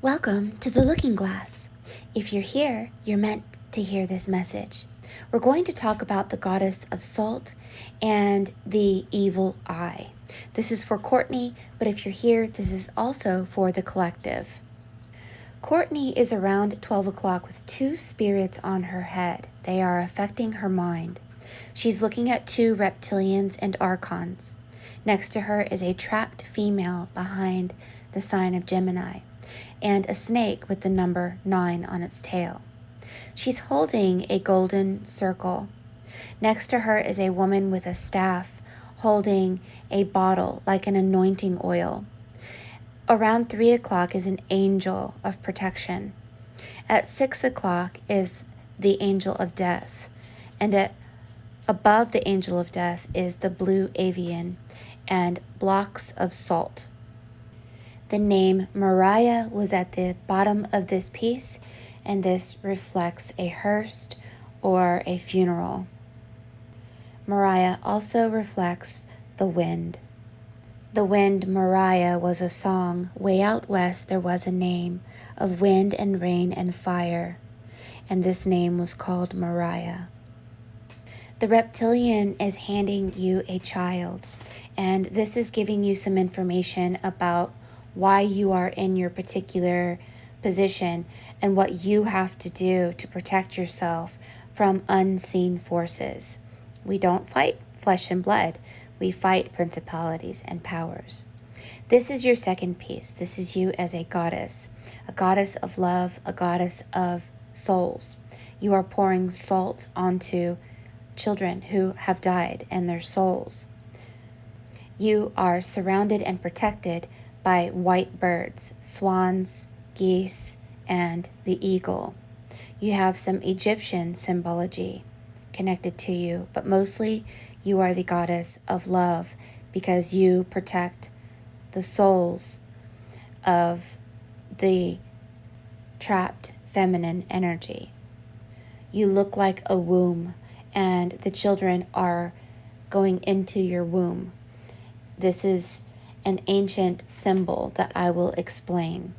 Welcome to the Looking Glass. If you're here, you're meant to hear this message. We're going to talk about the goddess of salt and the evil eye. This is for Courtney, but if you're here, this is also for the collective. Courtney is around 12 o'clock with two spirits on her head. They are affecting her mind. She's looking at two reptilians and archons. Next to her is a trapped female behind the sign of Gemini, and a snake with the number 9 on its tail. She's holding a golden circle. Next to her is a woman with a staff holding a bottle like an anointing oil. Around 3 o'clock is an angel of protection. At 6 o'clock is the angel of death, and above the angel of death is the blue avian and blocks of salt. The name Mariah was at the bottom of this piece, and this reflects a hearse or a funeral. Mariah also reflects the wind. The wind Mariah was a song. Way out west there was a name of wind and rain and fire, and this name was called Mariah. The reptilian is handing you a child, and this is giving you some information about why you are in your particular position and what you have to do to protect yourself from unseen forces. We don't fight flesh and blood. We fight principalities and powers. This is your second piece. This is you as a goddess of love, a goddess of souls. You are pouring salt onto children who have died and their souls. You are surrounded and protected by white birds, swans, geese, and the eagle. You have some Egyptian symbology connected to you, but mostly you are the goddess of love because you protect the souls of the trapped feminine energy. You look like a womb, and the children are going into your womb. This is an ancient symbol that I will explain.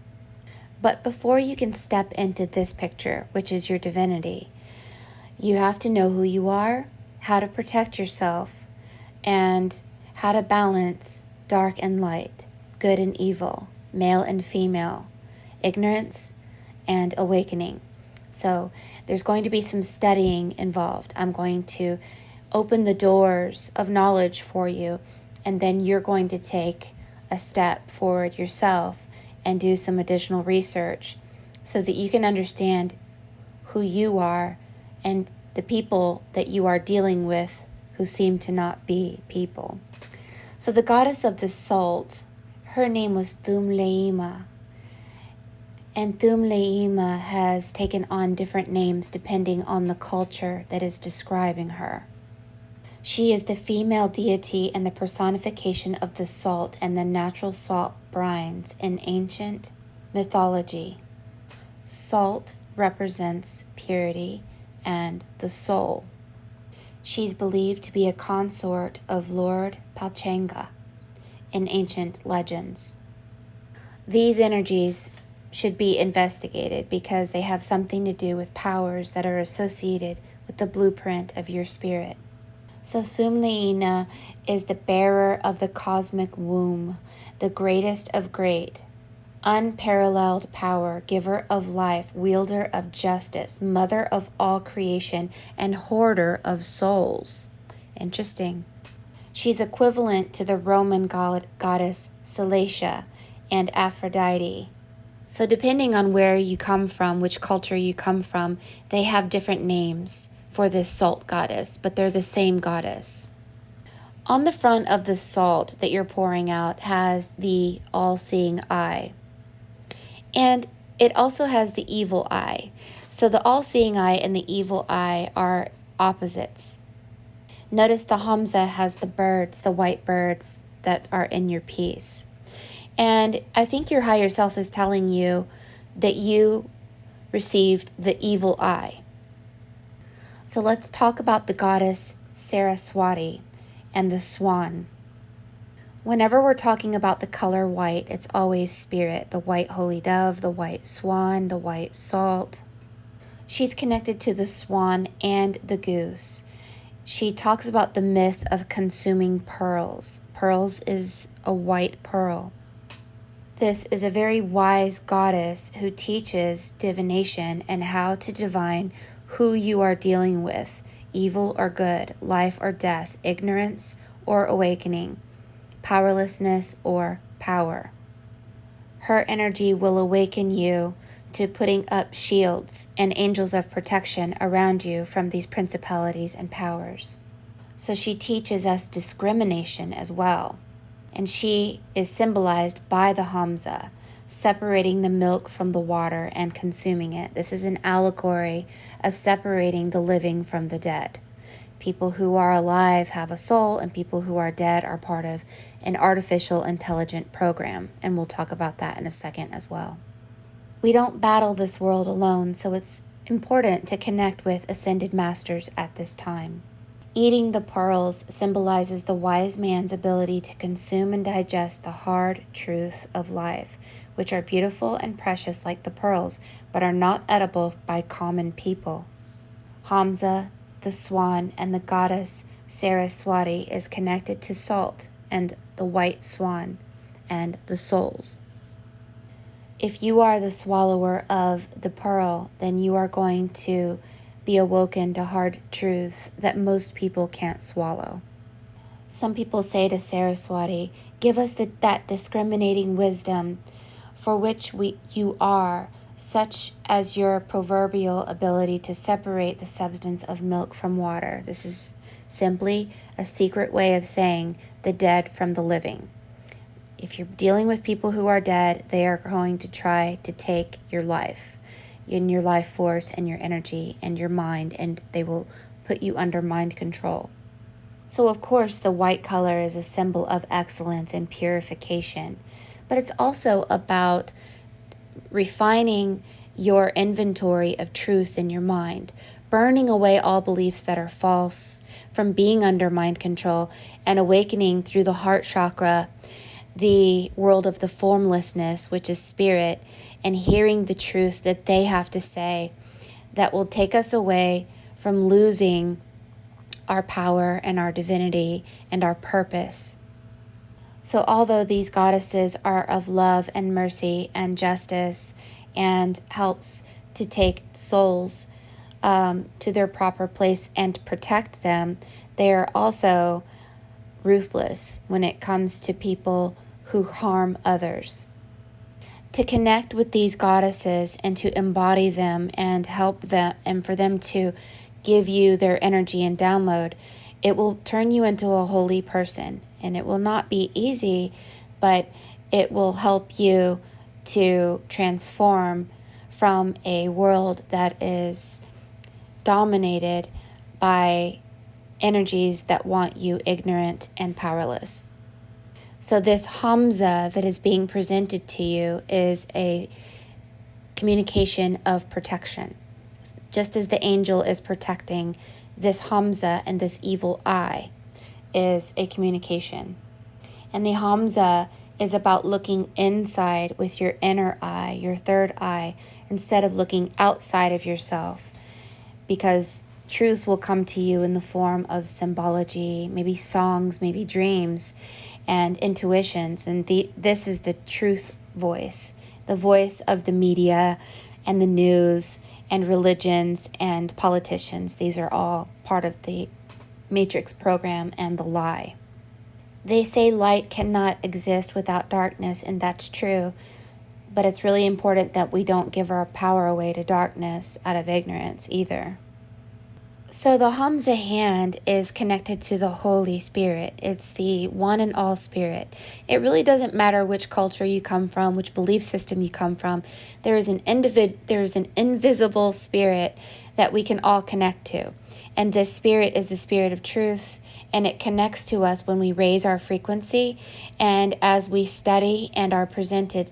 But before you can step into this picture, which is your divinity, you have to know who you are, how to protect yourself, and how to balance dark and light, good and evil, male and female, ignorance and awakening. So there's going to be some studying involved. I'm going to open the doors of knowledge for you, and then you're going to take a step forward yourself and do some additional research so that you can understand who you are and the people that you are dealing with who seem to not be people. So the goddess of the salt, her name was Thumleima. And Thumleima has taken on different names depending on the culture that is describing her. She is the female deity and the personification of the salt and the natural salt brines in ancient mythology. Salt represents purity and the soul. She's believed to be a consort of Lord Pachanga in ancient legends. These energies should be investigated because they have something to do with powers that are associated with the blueprint of your spirit. So Thumleina is the bearer of the cosmic womb, the greatest of great, unparalleled power, giver of life, wielder of justice, mother of all creation, and hoarder of souls. Interesting. She's equivalent to the Roman goddess Cilicia and Aphrodite. So depending on where you come from, which culture you come from, they have different names for this salt goddess, but they're the same goddess. On the front of the salt that you're pouring out has the all-seeing eye. And it also has the evil eye. So the all-seeing eye and the evil eye are opposites. Notice the Hamza has the birds, the white birds that are in your piece. And I think your higher self is telling you that you received the evil eye. So let's talk about the goddess Saraswati and the swan. Whenever we're talking about the color white, it's always spirit, the white holy dove, the white swan, the white salt. She's connected to the swan and the goose. She talks about the myth of consuming pearls. Pearls is a white pearl. This is a very wise goddess who teaches divination and how to divine who you are dealing with, evil or good, life or death, ignorance or awakening, powerlessness or power. Her energy will awaken you to putting up shields and angels of protection around you from these principalities and powers. So she teaches us discrimination as well. And she is symbolized by the Hamza, separating the milk from the water and consuming it. This is an allegory of separating the living from the dead. People who are alive have a soul, and people who are dead are part of an artificial intelligent program. And we'll talk about that in a second as well. We don't battle this world alone, so it's important to connect with ascended masters at this time. Eating the pearls symbolizes the wise man's ability to consume and digest the hard truths of life, which are beautiful and precious like the pearls, but are not edible by common people. Hamza, the swan, and the goddess Saraswati is connected to salt and the white swan and the souls. If you are the swallower of the pearl, then you are going to be awoken to hard truths that most people can't swallow. Some people say to Saraswati, give us that discriminating wisdom for which you are, such as your proverbial ability to separate the substance of milk from water. This is simply a secret way of saying the dead from the living. If you're dealing with people who are dead, they are going to try to take your life, in your life force and your energy and your mind, and they will put you under mind control. So of course, the white color is a symbol of excellence and purification, but it's also about refining your inventory of truth in your mind, burning away all beliefs that are false, from being under mind control, and awakening through the heart chakra, the world of the formlessness, which is spirit, and hearing the truth that they have to say that will take us away from losing our power and our divinity and our purpose. So although these goddesses are of love and mercy and justice and helps to take souls to their proper place and protect them, they are also ruthless when it comes to people who harm others. To connect with these goddesses and to embody them and help them, and for them to give you their energy and download, it will turn you into a holy person. And it will not be easy, but it will help you to transform from a world that is dominated by energies that want you ignorant and powerless. So this Hamza that is being presented to you is a communication of protection. Just as the angel is protecting, this Hamza and this evil eye is a communication. And the Hamza is about looking inside with your inner eye, your third eye, instead of looking outside of yourself. Because truths will come to you in the form of symbology, maybe songs, maybe dreams, and intuitions. And this is the truth voice, the voice of the media and the news and religions and politicians. These are all part of the Matrix program and the lie. They say light cannot exist without darkness, and that's true. But it's really important that we don't give our power away to darkness out of ignorance either. So the Hamza hand is connected to the Holy Spirit. It's the one and all spirit. It really doesn't matter which culture you come from, which belief system you come from. There is an invisible spirit that we can all connect to. And this spirit is the spirit of truth, and it connects to us when we raise our frequency and as we study and are presented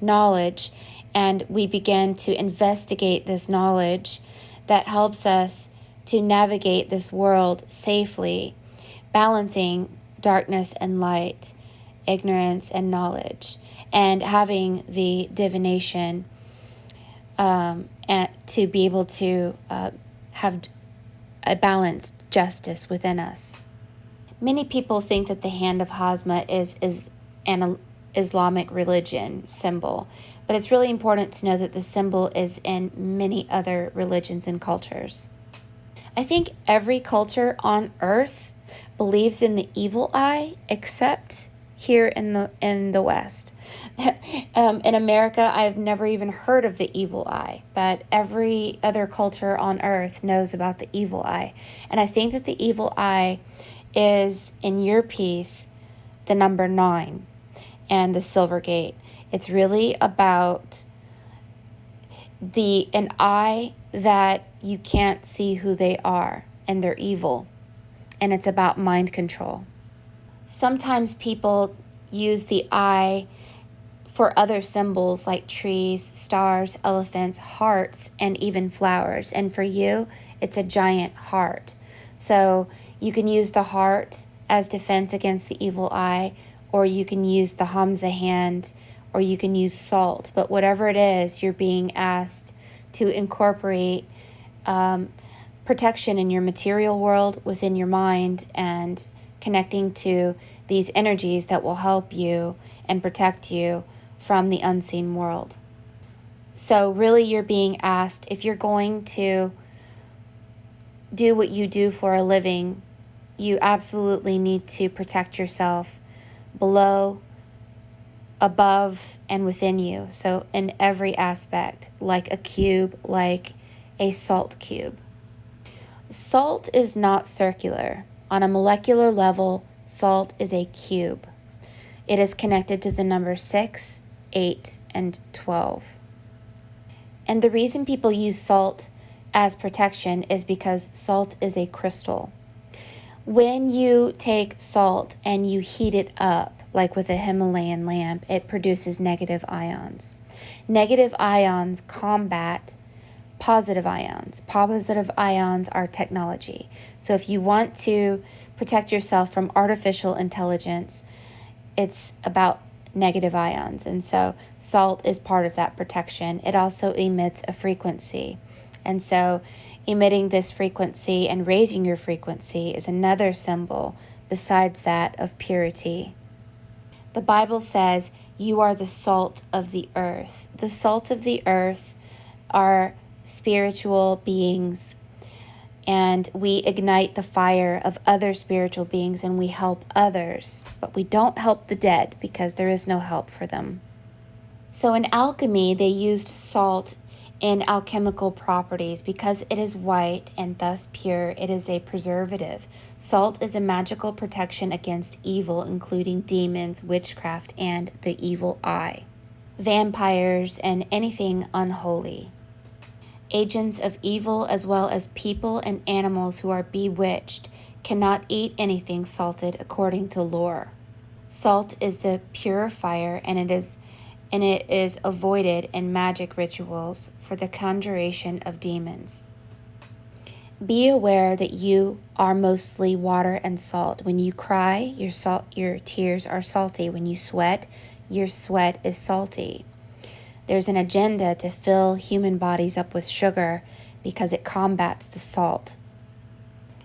knowledge, and we begin to investigate this knowledge that helps us to navigate this world safely, balancing darkness and light ignorance and knowledge, and having the divination and to be able to have a balanced justice within us. Many people think that the hand of Hazma is an Islamic religion symbol, but it's really important to know that the symbol is in many other religions and cultures. I think every culture on earth believes in the evil eye except here in the West. In America, I've never even heard of the evil eye, but every other culture on earth knows about the evil eye. And I think that the evil eye is, in your piece, the number 9 and the silver gate. It's really about an eye that you can't see who they are, and they're evil. And it's about mind control. Sometimes people use the eye for other symbols like trees, stars, elephants, hearts, and even flowers. And for you, it's a giant heart. So you can use the heart as defense against the evil eye, or you can use the Hamza hand, or you can use salt. But whatever it is, you're being asked to incorporate protection in your material world, within your mind, and connecting to these energies that will help you and protect you from the unseen world. So really, you're being asked, if you're going to do what you do for a living, you absolutely need to protect yourself below, above, and within you. So in every aspect, like a cube, like a salt cube. Salt is not circular. On a molecular level, salt is a cube. It is connected to the number 6, 8, and 12. And the reason people use salt as protection is because salt is a crystal. When you take salt and you heat it up, like with a Himalayan lamp, it produces negative ions. Negative ions combat positive ions. Positive ions are technology. So if you want to protect yourself from artificial intelligence, it's about negative ions. And so salt is part of that protection. It also emits a frequency. And so emitting this frequency and raising your frequency is another symbol besides that of purity. The Bible says you are the salt of the earth. The salt of the earth are spiritual beings, and we ignite the fire of other spiritual beings and we help others, but we don't help the dead because there is no help for them. So in alchemy, they used salt in alchemical properties because it is white and thus pure. It is a preservative. Salt is a magical protection against evil, including demons, witchcraft, and the evil eye, vampires, and anything unholy. Agents of evil, as well as people and animals who are bewitched, cannot eat anything salted according to lore. Salt is the purifier, and it is avoided in magic rituals for the conjuration of demons. Be aware that you are mostly water and salt. When you cry, your tears are salty. When you sweat, your sweat is salty. There's an agenda to fill human bodies up with sugar because it combats the salt.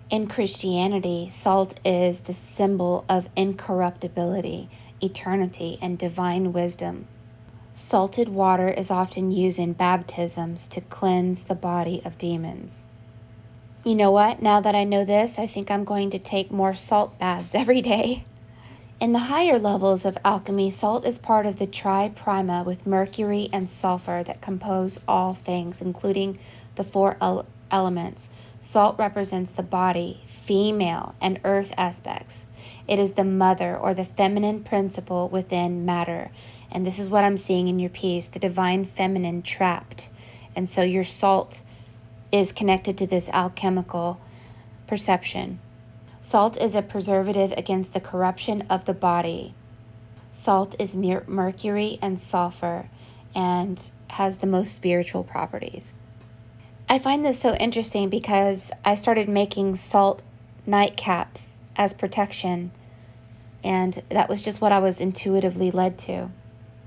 In Christianity, salt is the symbol of incorruptibility, eternity, and divine wisdom. Salted water is often used in baptisms to cleanse the body of demons. You know what? Now that I know this, I think I'm going to take more salt baths every day. In the higher levels of alchemy, salt is part of the tri-prima with mercury and sulfur that compose all things, including the 4 elements. Salt represents the body, female, and earth aspects. It is the mother or the feminine principle within matter. And this is what I'm seeing in your piece, the divine feminine trapped. And so your salt is connected to this alchemical perception. Salt is a preservative against the corruption of the body. Salt is mercury and sulfur and has the most spiritual properties. I find this so interesting because I started making salt nightcaps as protection And that was just what I was intuitively led to.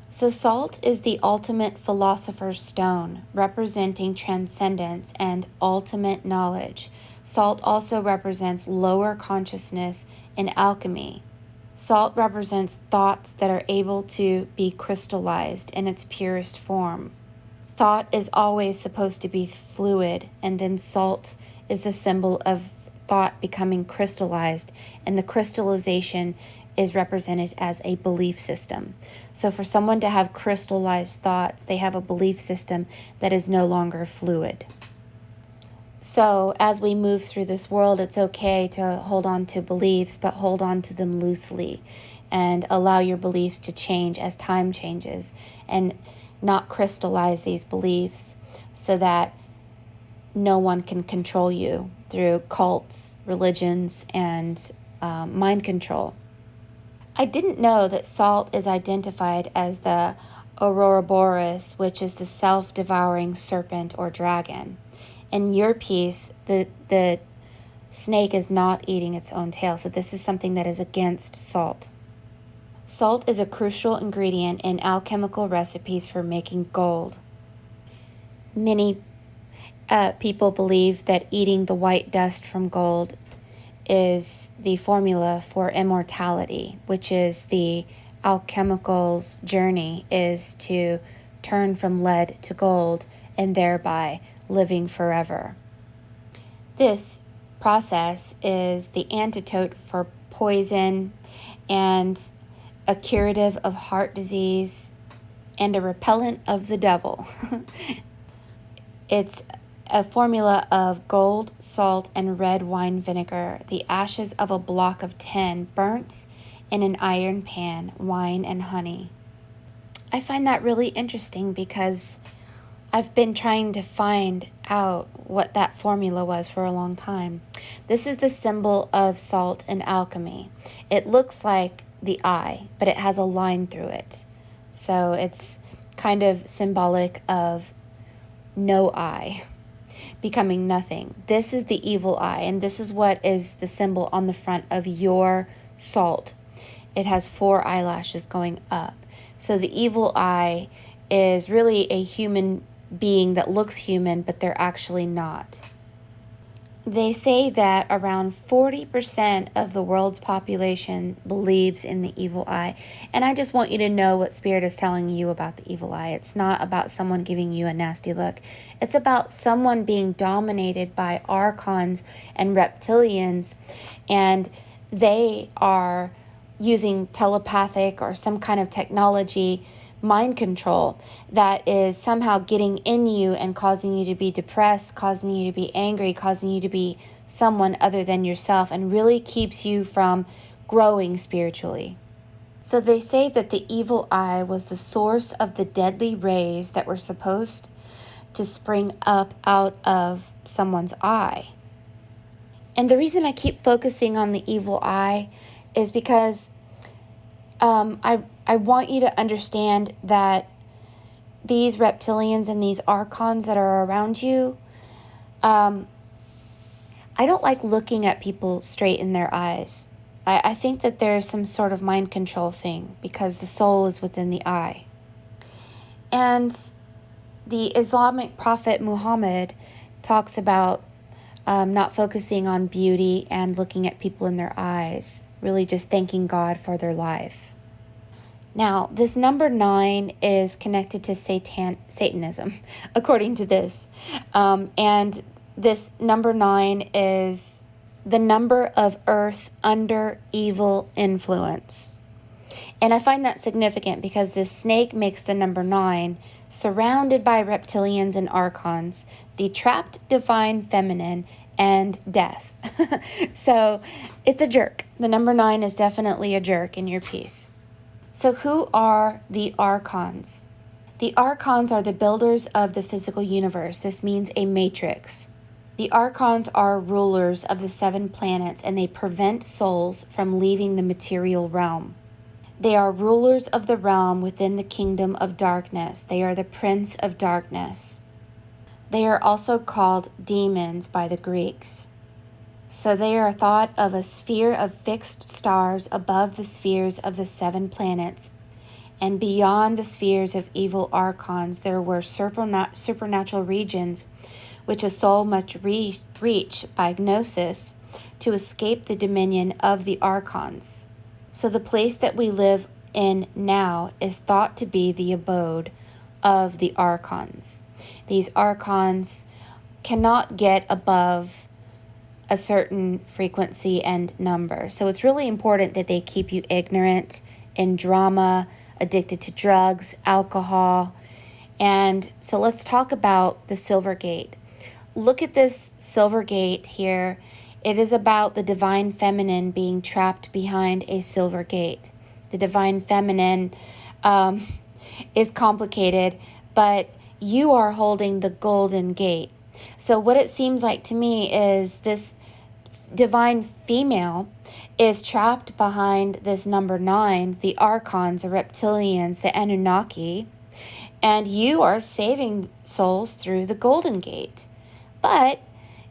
So salt is the ultimate philosopher's stone, representing transcendence and ultimate knowledge. Salt also represents lower consciousness in alchemy. Salt represents thoughts that are able to be crystallized in its purest form. Thought is always supposed to be fluid, and then salt is the symbol of thought becoming crystallized, and the crystallization is represented as a belief system. So for someone to have crystallized thoughts, they have a belief system that is no longer fluid. So as we move through this world, it's okay to hold on to beliefs, but hold on to them loosely and allow your beliefs to change as time changes, and not crystallize these beliefs so that no one can control you through cults, religions, and mind control. I didn't know that salt is identified as the Ouroboros, which is the self-devouring serpent or dragon. In your piece, the snake is not eating its own tail, so this is something that is against salt. Salt is a crucial ingredient in alchemical recipes for making gold. Many people believe that eating the white dust from gold is the formula for immortality, which is the alchemical's journey, is to turn from lead to gold and thereby living forever. This process is the antidote for poison and a curative of heart disease and a repellent of the devil. It's a formula of gold, salt, and red wine vinegar, the ashes of a block of tin burnt in an iron pan, wine and honey. I find that really interesting because I've been trying to find out what that formula was for a long time. This is the symbol of salt in alchemy. It looks like the eye, but it has a line through it. So it's kind of symbolic of no eye, becoming nothing. This is the evil eye, and this is what is the symbol on the front of your salt. It has 4 eyelashes going up. So the evil eye is really a human being that looks human, but they're actually not. They say that around 40% of the world's population believes in the evil eye. And I just want you to know what Spirit is telling you about the evil eye. It's not about someone giving you a nasty look. It's about someone being dominated by archons and reptilians, and they are using telepathic or some kind of technology, mind control, that is somehow getting in you and causing you to be depressed, causing you to be angry, causing you to be someone other than yourself, and really keeps you from growing spiritually. So they say that the evil eye was the source of the deadly rays that were supposed to spring up out of someone's eye. And the reason I keep focusing on the evil eye is because I want you to understand that these reptilians and these archons that are around you, I don't like looking at people straight in their eyes. I think that there's some sort of mind control thing because the soul is within the eye. And the Islamic prophet Muhammad talks about not focusing on beauty and looking at people in their eyes, really just thanking God for their life. Now, this number 9 is connected to Satanism, according to this. And this number 9 is the number of earth under evil influence. And I find that significant because this snake makes the number 9, surrounded by reptilians and archons, the trapped divine feminine, and death. So it's a jerk. The number 9 is definitely a jerk in your piece. So who are the archons? The archons are the builders of the physical universe. This means a matrix. The archons are rulers of the 7 planets, and they prevent souls from leaving the material realm. They are rulers of the realm within the kingdom of darkness. They are the prince of darkness. They are also called demons by the Greeks. So they are thought of a sphere of fixed stars above the spheres of the 7 planets. And beyond the spheres of evil archons, there were supernatural regions which a soul must reach by gnosis to escape the dominion of the archons. So the place that we live in now is thought to be the abode of the archons. These archons cannot get above a certain frequency and number. So it's really important that they keep you ignorant, in drama, addicted to drugs, alcohol. And so let's talk about the Silver Gate. Look at this Silver Gate here. It is about the divine feminine being trapped behind a silver gate. The divine feminine is complicated, but you are holding the golden gate. So what it seems like to me is this divine female is trapped behind this number 9, the archons, the reptilians, the Anunnaki, and you are saving souls through the golden gate. But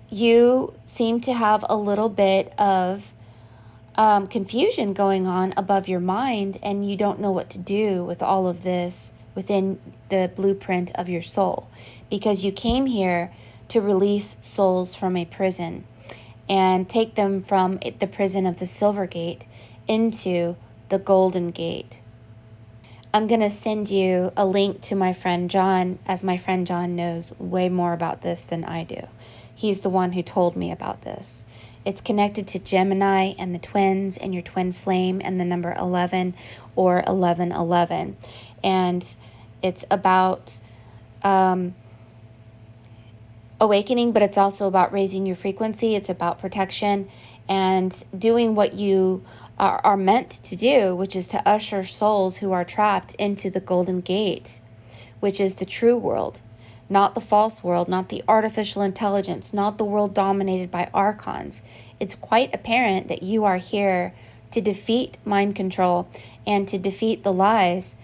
you seem to have a little bit of confusion going on above your mind, and you don't know what to do with all of this within the blueprint of your soul, because you came here to release souls from a prison and take them from the prison of the Silver Gate into the Golden Gate. I'm going to send you a link to my friend John, as my friend John knows way more about this than I do. He's the one who told me about this. It's connected to Gemini and the twins and your twin flame and the number 11 or 1111. And it's about awakening, but it's also about raising your frequency. It's about protection and doing what you are meant to do, which is to usher souls who are trapped into the Golden Gate, which is the true world, not the false world, not the artificial intelligence, not the world dominated by archons. It's quite apparent that you are here to defeat mind control and to defeat the lies,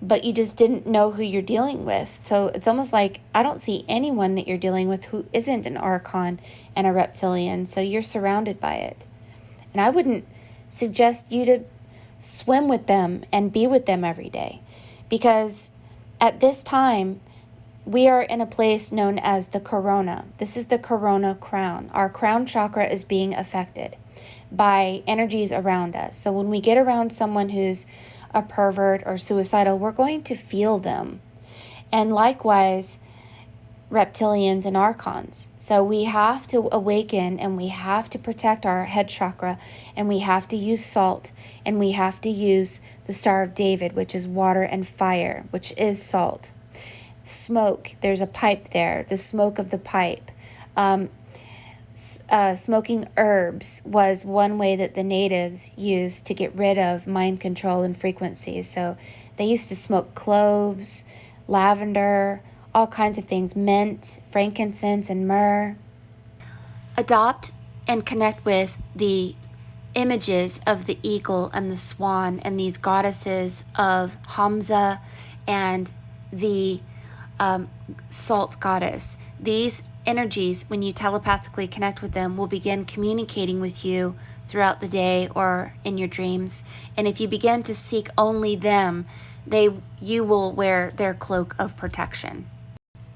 but you just didn't know who you're dealing with. So it's almost like I don't see anyone that you're dealing with who isn't an archon and a reptilian, so you're surrounded by it. And I wouldn't suggest you to swim with them and be with them every day, because at this time we are in a place known as the corona. This is the corona crown. Our crown chakra is being affected by energies around us. So when we get around someone who's a pervert or suicidal, we're going to feel them. And likewise, reptilians and archons. So we have to awaken, and we have to protect our head chakra, and we have to use salt, and we have to use the Star of David, which is water, and fire, which is salt. Smoke, there's a pipe there, the smoke of the pipe. Smoking herbs was one way that the natives used to get rid of mind control and frequencies. So they used to smoke cloves, lavender, all kinds of things, mint, frankincense, and myrrh. Adopt and connect with the images of the eagle and the swan and these goddesses of Hamza and the salt goddess. These energies, when you telepathically connect with them, will begin communicating with you throughout the day or in your dreams. And if you begin to seek only them, you will wear their cloak of protection.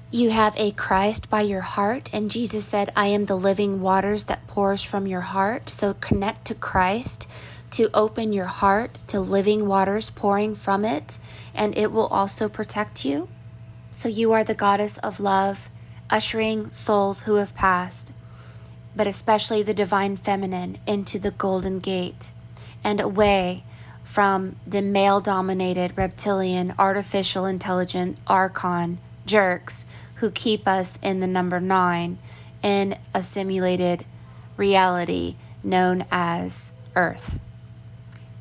You have a Christ by your heart, and Jesus said, I am the living waters that pours from your heart. So connect to Christ to open your heart to living waters pouring from it, and it will also protect you. So you are the goddess of love, ushering souls who have passed, but especially the divine feminine, into the Golden Gate and away from the male-dominated, reptilian, artificial intelligent archon jerks who keep us in the number 9 in a simulated reality known as Earth.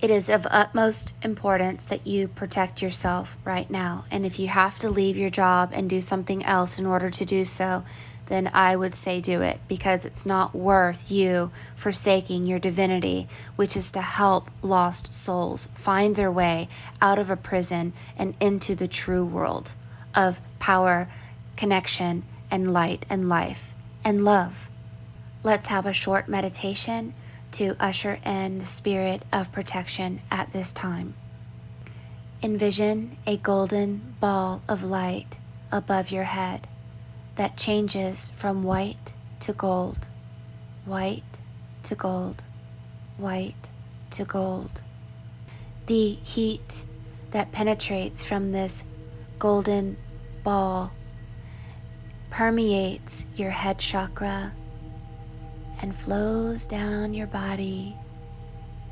It is of utmost importance that you protect yourself right now. And if you have to leave your job and do something else in order to do so, then I would say do it, because it's not worth you forsaking your divinity, which is to help lost souls find their way out of a prison and into the true world of power, connection, and light and life and love. Let's have a short meditation to usher in the spirit of protection at this time. Envision a golden ball of light above your head that changes from white to gold, white to gold, white to gold. The heat that penetrates from this golden ball permeates your head chakra and flows down your body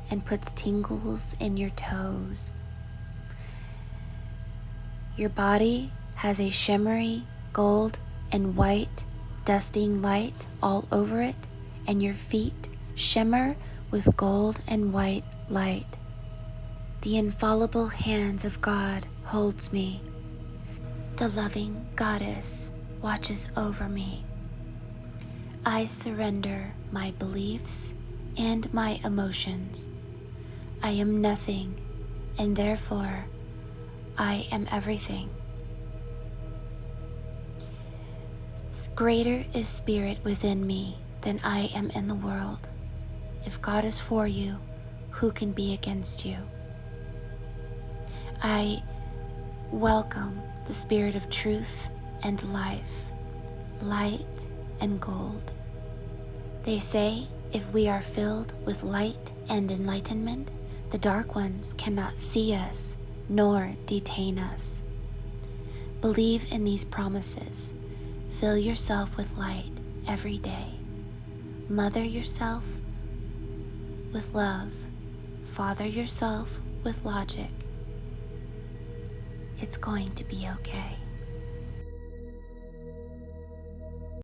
and puts tingles in your toes. Your body has a shimmery gold and white dusting light all over it, and your feet shimmer with gold and white light. The infallible hands of God holds me. The loving Goddess watches over me. I surrender my beliefs and my emotions. I am nothing, and therefore I am everything. Greater is spirit within me than I am in the world. If God is for you, who can be against you? I welcome the spirit of truth and life, light and gold. They say if we are filled with light and enlightenment, the dark ones cannot see us nor detain us. Believe in these promises. Fill yourself with light every day. Mother yourself with love. Father yourself with logic. It's going to be okay.